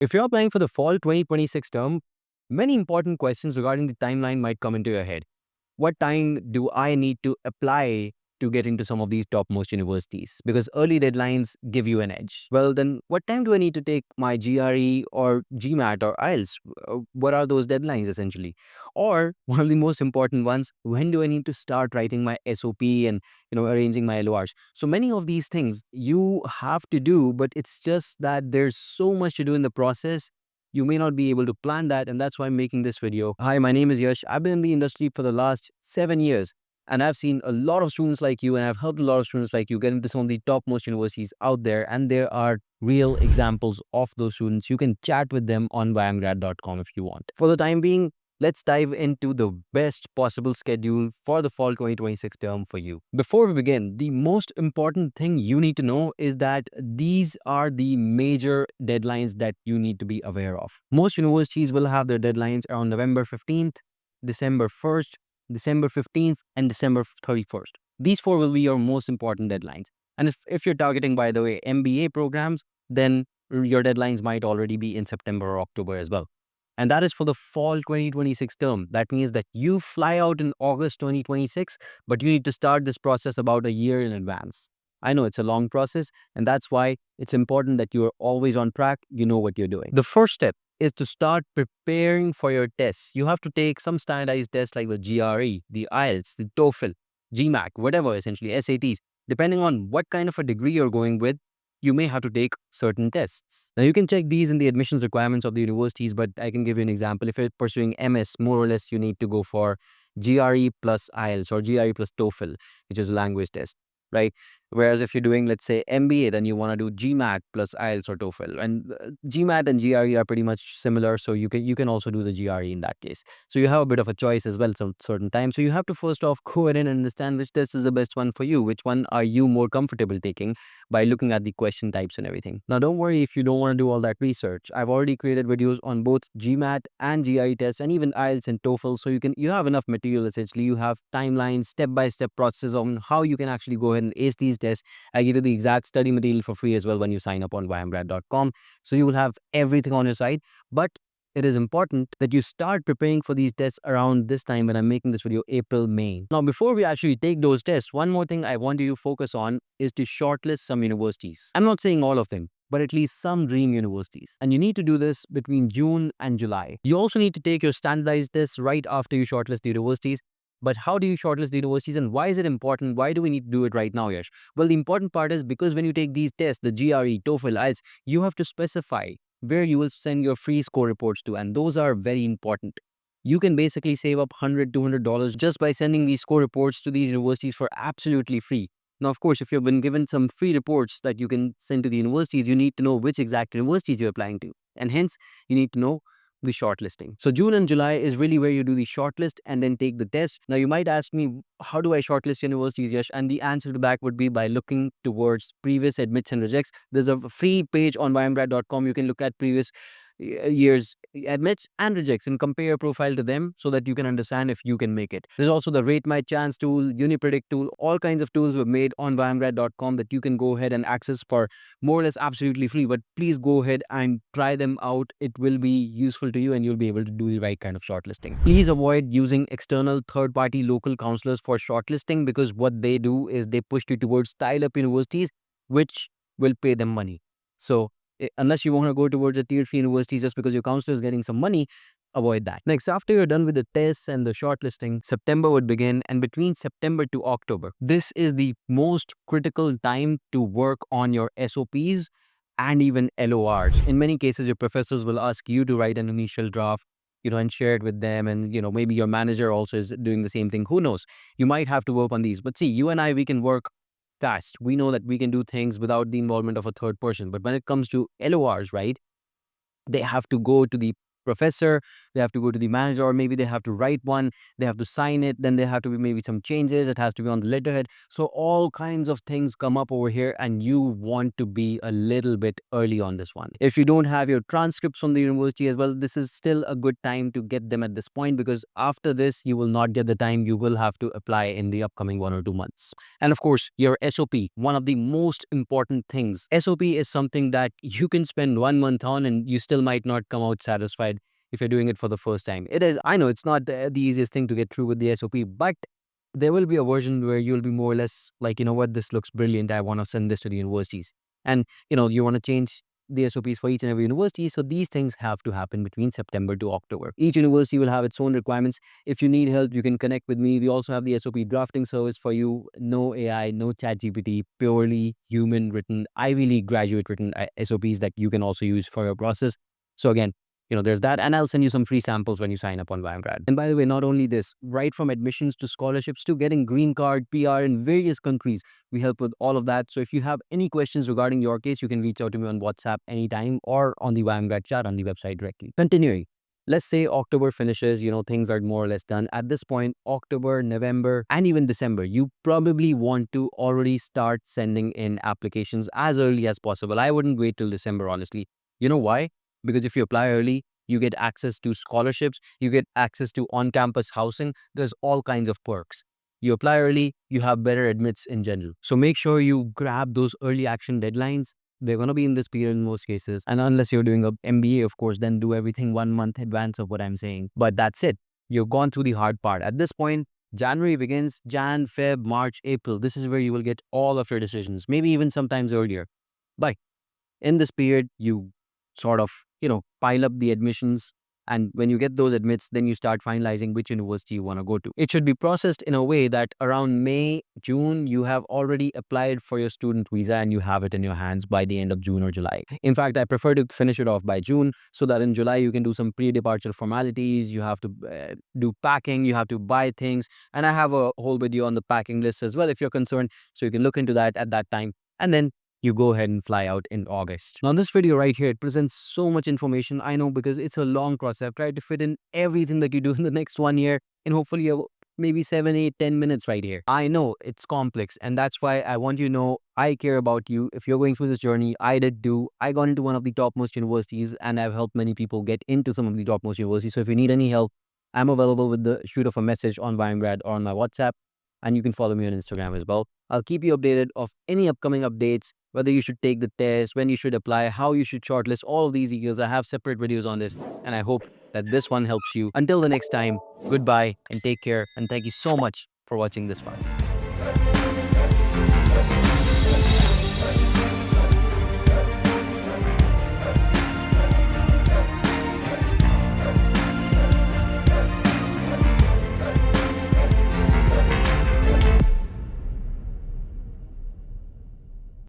If you're applying for the fall 2026 term, many important questions regarding the timeline might come into your head. What time do I need to apply to get into some of these topmost universities? Because early deadlines give you an edge. Well, then what time do I need to take my GRE or GMAT or IELTS? What are those deadlines essentially? Or one of the most important ones, when do I need to start writing my SOP and arranging my LORs? So many of these things you have to do, but it's just that there's so much to do in the process you may not be able to plan that, and that's why I'm making this video. Hi, my name is Yash. I've been in the industry for the last 7 years, and I've seen a lot of students like you, and I've helped a lot of students like you get into some of the topmost universities out there, and there are real examples of those students. You can chat with them on YMGrad.com if you want. For the time being, let's dive into the best possible schedule for the fall 2026 term for you. Before we begin, the most important thing you need to know is that these are the major deadlines that you need to be aware of. Most universities will have their deadlines around November 15th, December 1st, December 15th, and December 31st. These four will be your most important deadlines. And if you're targeting, by the way, MBA programs, then your deadlines might already be in September or October as well. And that is for the fall 2026 term. That means that you fly out in August 2026, but you need to start this process about a year in advance. I know it's a long process, and that's why it's important that you are always on track, you know what you're doing. The first step is to start preparing for your tests. You have to take some standardized tests like the GRE, the IELTS, the TOEFL, GMAT, whatever, essentially SATs. Depending on what kind of a degree you're going with, you may have to take certain tests. Now, you can check these in the admissions requirements of the universities, but I can give you an example. If you're pursuing MS, more or less, you need to go for GRE plus IELTS or GRE plus TOEFL, which is a language test, right? Whereas if you're doing, let's say, MBA, then you want to do GMAT plus IELTS or TOEFL. And GMAT and GRE are pretty much similar, so you can also do the GRE in that case. So you have a bit of a choice as well some certain times. So you have to first off go ahead and understand which test is the best one for you. Which one are you more comfortable taking by looking at the question types and everything. Now, don't worry if you don't want to do all that research. I've already created videos on both GMAT and GRE tests and even IELTS and TOEFL. So you have enough material essentially. You have timelines, step-by-step process on how you can actually go ahead and ace these tests. I give you the exact study material for free as well when you sign up on YMGrad.com. So you will have everything on your site. But it is important that you start preparing for these tests around this time when I'm making this video, April, May. Now, before we actually take those tests, one more thing I want you to focus on is to shortlist some universities. I'm not saying all of them, but at least some dream universities. And you need to do this between June and July. You also need to take your standardized tests right after you shortlist the universities. But how do you shortlist the universities and why is it important? Why do we need to do it right now, Yash? Well, the important part is because when you take these tests, the GRE, TOEFL, IELTS, you have to specify where you will send your free score reports to, and those are very important. You can basically save up $100, $200 just by sending these score reports to these universities for absolutely free. Now, of course, if you've been given some free reports that you can send to the universities, you need to know which exact universities you're applying to, and hence you need to know the shortlisting. So June and July is really where you do the shortlist and then take the test. Now, you might ask me, how do I shortlist universities, Yash? And the answer to that would be by looking towards previous admits and rejects. There's a free page on YMGrad.com. You can look at previous years admits and rejects and compare your profile to them so that you can understand if you can make it. There's also the Rate My Chance tool, UniPredict tool, all kinds of tools were made on YMGrad.com that you can go ahead and access for more or less absolutely free. But please go ahead and try them out. It will be useful to you and you'll be able to do the right kind of shortlisting. Please avoid using external third-party local counselors for shortlisting because what they do is they push you towards style-up universities which will pay them money. So unless you want to go towards a tier 3 university just because your counselor is getting some money, avoid that. Next, after you're done with the tests and the shortlisting, September would begin, and between September to October, this is the most critical time to work on your SOPs and even LORs. In many cases, your professors will ask you to write an initial draft, and share it with them. And, maybe your manager also is doing the same thing. Who knows? You might have to work on these. But see, you and I, we can work fast. We know that we can do things without the involvement of a third person. But when it comes to LORs, right, they have to go to the professor, they have to go to the manager, or maybe they have to write one, they have to sign it, then there have to be maybe some changes, it has to be on the letterhead. So all kinds of things come up over here, and you want to be a little bit early on this one. If you don't have your transcripts from the university as well, this is still a good time to get them at this point, because after this you will not get the time. You will have to apply in the upcoming 1 or 2 months. And of course, your SOP, one of the most important things. SOP is something that you can spend 1 month on and you still might not come out satisfied if you're doing it for the first time. It is, I know it's not the easiest thing to get through with the SOP, but there will be a version where you'll be more or less like, you know what, this looks brilliant. I want to send this to the universities. And, you want to change the SOPs for each and every university. So these things have to happen between September to October. Each university will have its own requirements. If you need help, you can connect with me. We also have the SOP drafting service for you. No AI, no chat GPT, purely human written, Ivy League graduate written SOPs that you can also use for your process. So again, there's that. And I'll send you some free samples when you sign up on YMGrad. And by the way, not only this, right from admissions to scholarships to getting green card, PR in various countries, we help with all of that. So if you have any questions regarding your case, you can reach out to me on WhatsApp anytime or on the YMGrad chat on the website directly. Continuing. Let's say October finishes, things are more or less done. At this point, October, November, and even December, you probably want to already start sending in applications as early as possible. I wouldn't wait till December, honestly. You know why? Because if you apply early, you get access to scholarships, you get access to on-campus housing. There's all kinds of perks. You apply early, you have better admits in general. So make sure you grab those early action deadlines. They're going to be in this period in most cases. And unless you're doing a MBA, of course, then do everything 1 month advance of what I'm saying. But that's it. You've gone through the hard part. At this point, January begins, Jan, Feb, March, April. This is where you will get all of your decisions, maybe even sometimes earlier. But in this period, you sort of, pile up the admissions. And when you get those admits, then you start finalizing which university you want to go to. It should be processed in a way that around May, June, you have already applied for your student visa and you have it in your hands by the end of June or July. In fact, I prefer to finish it off by June so that in July you can do some pre-departure formalities. You have to do packing, you have to buy things. And I have a whole video on the packing list as well if you're concerned. So you can look into that at that time. And then you go ahead and fly out in August. Now, this video right here, it presents so much information. I know, because it's a long process. I've tried to fit in everything that you do in the next 1 year in hopefully maybe 7, 8, 10 minutes right here. I know it's complex, and that's why I want you to know I care about you. If you're going through this journey, I did too. I got into one of the topmost universities, and I've helped many people get into some of the topmost universities. So if you need any help, I'm available with the shoot of a message on YMGrad or on my WhatsApp, and you can follow me on Instagram as well. I'll keep you updated of any upcoming updates, whether you should take the test, when you should apply, how you should shortlist, all of these details. I have separate videos on this, and I hope that this one helps you. Until the next time, goodbye and take care, and thank you so much for watching this far.